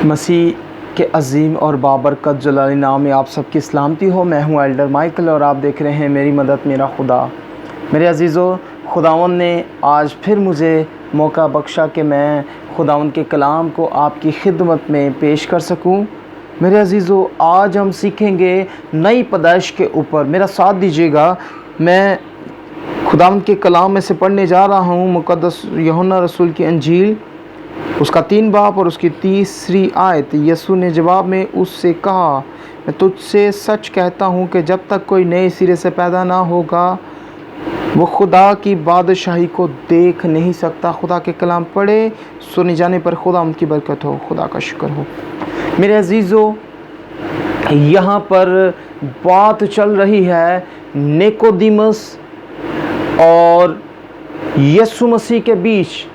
मसीह के अज़ीम और बाबरकत जलाली नाम में आप सबकी सलामती हो। मैं हूं एल्डर माइकल और आप देख रहे हैं मेरी मदद मेरा खुदा। मेरे अज़ीज़ों, खुदावंद ने आज फिर मुझे मौका बख्शा कि मैं खुदावंद के कलाम को आपकी खिदमत में पेश कर सकूं। मेरे अज़ीज़ों, आज हम सीखेंगे नई पैदाइश के ऊपर। मेरा साथ दीजिएगा। मैं खुदावंद के कलाम में से पढ़ने जा रहा हूँ मुक़द्दस यूहन्ना रसूल की अंजील, उसका 3 बाब और उसकी 3री आयत। यीशु ने जवाब में उससे कहा, मैं तुझसे सच कहता हूँ कि जब तक कोई नए सिरे से पैदा ना होगा वो खुदा की बादशाही को देख नहीं सकता। खुदा के कलाम पढ़े, सुने जाने पर खुदा उनकी बरकत हो। खुदा का शुक्र हो। मेरे अजीज़ों, यहाँ पर बात चल रही है निकोदेमुस और यीशु मसीह के बीच।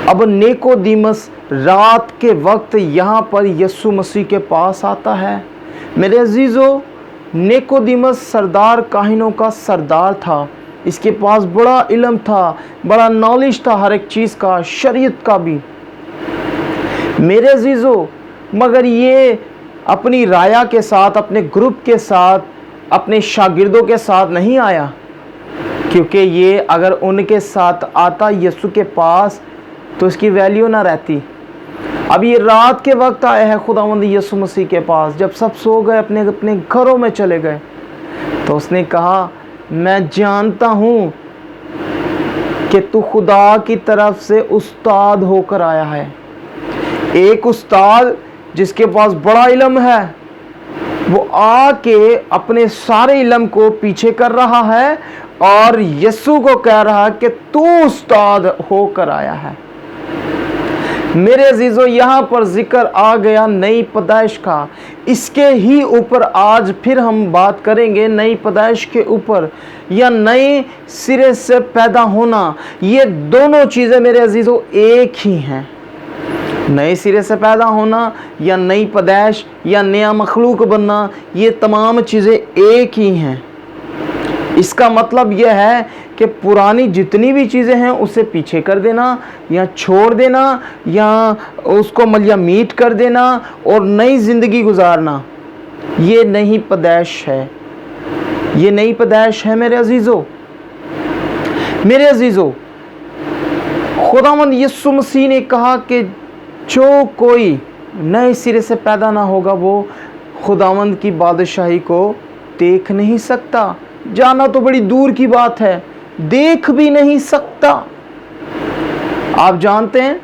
अब निकोदेमुस रात के वक्त यहाँ पर यीशु मसीह के पास आता है। मेरे अजीज़ों, निकोदेमुस सरदार काहिनों का सरदार था। इसके पास बड़ा इल्म था, बड़ा नॉलेज था हर एक चीज़ का, शरीयत का भी। मेरे अजीज़ों, मगर ये अपनी राया के साथ, अपने ग्रुप के साथ, अपने शागिर्दों के साथ नहीं आया, क्योंकि ये अगर उनके साथ आता यीशु के पास तो इसकी वैल्यू ना रहती। अब ये रात के वक्त आया है खुदावंद यीशु मसीह के पास। जब सब सो गए, अपने अपने घरों में चले गए, तो उसने कहा, मैं जानता हूँ कि तू खुदा की तरफ से उस्ताद होकर आया है। एक उस्ताद जिसके पास बड़ा इल्म है, वो आके अपने सारे इल्म को पीछे कर रहा है और यीशु को कह रहा है कि तू उस्ताद होकर आया है। मेरे अजीज़ों, यहाँ पर जिक्र आ गया नई पैदाइश का। इसके ही ऊपर आज फिर हम बात करेंगे नई पैदाइश के ऊपर, या नए सिरे से पैदा होना। ये दोनों चीज़ें मेरे अजीज़ों एक ही हैं। नए सिरे से पैदा होना या नई पैदाइश या नया मखलूक बनना, ये तमाम चीज़ें एक ही हैं। इसका मतलब यह है कि पुरानी जितनी भी चीज़ें हैं उसे पीछे कर देना या छोड़ देना या उसको मलिया मीट कर देना और नई ज़िंदगी गुजारना, ये नई पैदाइश है। ये नई पैदाइश है मेरे अजीज़ों। मेरे अजीज़ों, खुदावंद यीशु मसीह ने कहा कि जो कोई नए सिरे से पैदा ना होगा वो खुदावंद की बादशाही को देख नहीं सकता। जाना तो बड़ी दूर की बात है, देख भी नहीं सकता। आप जानते हैं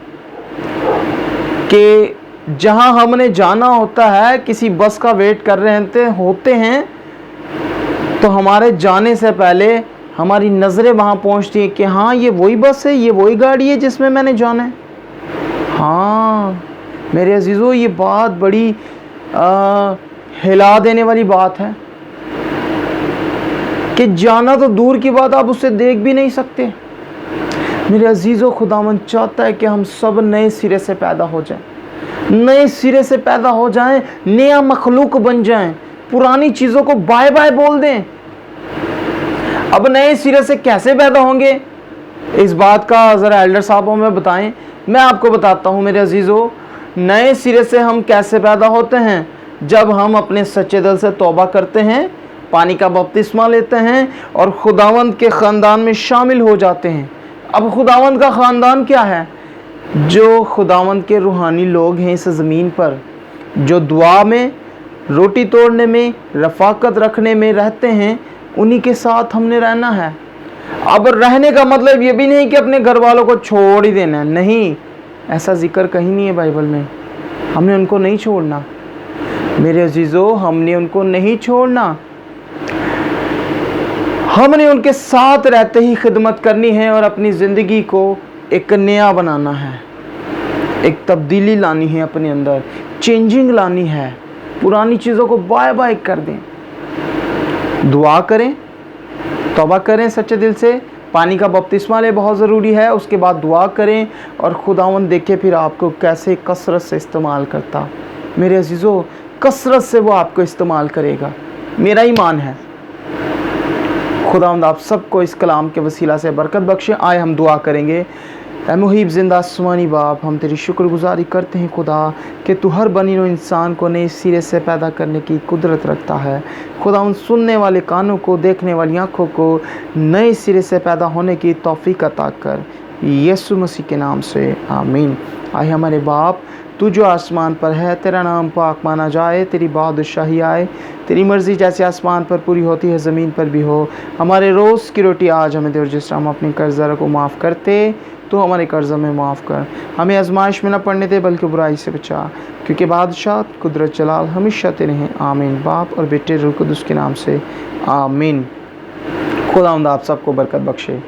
कि जहां हमने जाना होता है, किसी बस का वेट कर रहे होते हैं, तो हमारे जाने से पहले हमारी नज़रें वहां पहुंचती हैं कि हाँ, ये वही बस है, ये वही गाड़ी है जिसमें मैंने जाना है। हाँ मेरे अजीज़ों, ये बात बड़ी हिला देने वाली बात है कि जाना तो दूर की बात, आप उसे देख भी नहीं सकते। मेरे अजीज़ों, खुदावंद चाहता है कि हम सब नए सिरे से पैदा हो जाएं, नए सिरे से पैदा हो जाएं, नया मखलूक बन जाएं, पुरानी चीज़ों को बाय बाय बोल दें। अब नए सिरे से कैसे पैदा होंगे, इस बात का ज़रा एल्डर साहबों में बताएं। मैं आपको बताता हूँ मेरे अजीज़ों, नए सिरे से हम कैसे पैदा होते हैं। जब हम अपने सच्चे दिल से तौबा करते हैं, पानी का बपतिस्मा लेते हैं और खुदावंद के ख़ानदान में शामिल हो जाते हैं। अब खुदावंद का ख़ानदान क्या है? जो खुदावंद के रूहानी लोग हैं इस ज़मीन पर, जो दुआ में, रोटी तोड़ने में, रफ़ाकत रखने में रहते हैं, उन्हीं के साथ हमने रहना है। अब रहने का मतलब ये भी नहीं कि अपने घर वालों को छोड़ ही देना है, नहीं, ऐसा जिक्र कहीं नहीं है बाइबल में। हमने उनको नहीं छोड़ना मेरे अजीज़ों, हमने उनको नहीं छोड़ना। हमने उनके साथ रहते ही खिदमत करनी है और अपनी ज़िंदगी को एक नया बनाना है, एक तब्दीली लानी है, अपने अंदर चेंजिंग लानी है। पुरानी चीज़ों को बाय बाय कर दें, दुआ करें, तौबा करें सच्चे दिल से, पानी का बपतिस्मा ले, बहुत ज़रूरी है। उसके बाद दुआ करें और खुदावंद देखे फिर आपको कैसे कसरत से इस्तेमाल करता। मेरे अजीज़ों, कसरत से वो आपको इस्तेमाल करेगा, मेरा ईमान है। खुदावंद आप सबको इस कलाम के वसीला से बरकत बख्शे। आए हम दुआ करेंगे। ऐ मुहीब ज़िंदा आसमानी बाप, हम तेरी शुक्रगुजारी करते हैं खुदा कि तू हर बनी नो इंसान को नए सिरे से पैदा करने की कुदरत रखता है। खुदा उन सुनने वाले कानों को, देखने वाली आँखों को नए सिरे से पैदा होने की तौफीक अता कर, यीशु मसीह के नाम से आमीन। आए हमारे बाप, तू जो आसमान पर है, तेरा नाम पाक माना जाए, तेरी बादशाही आए, तेरी मर्ज़ी जैसे आसमान पर पूरी होती है ज़मीन पर भी हो। हमारे रोज़ की रोटी आज हमें दे, और जिस तरह हम अपने कर्ज़दारों को माफ़ करते तो हमारे कर्ज़ों में माफ़ कर। हमें आजमाइश में न पड़ने दे बल्कि बुराई से बचा, क्योंकि बादशाह, कुदरत, जलाल हमेशा तेरे हैं। आमीन। बाप और बेटे रूह कुदस के नाम से आमीन। खुदावंद आप सबको बरकत बख्शे।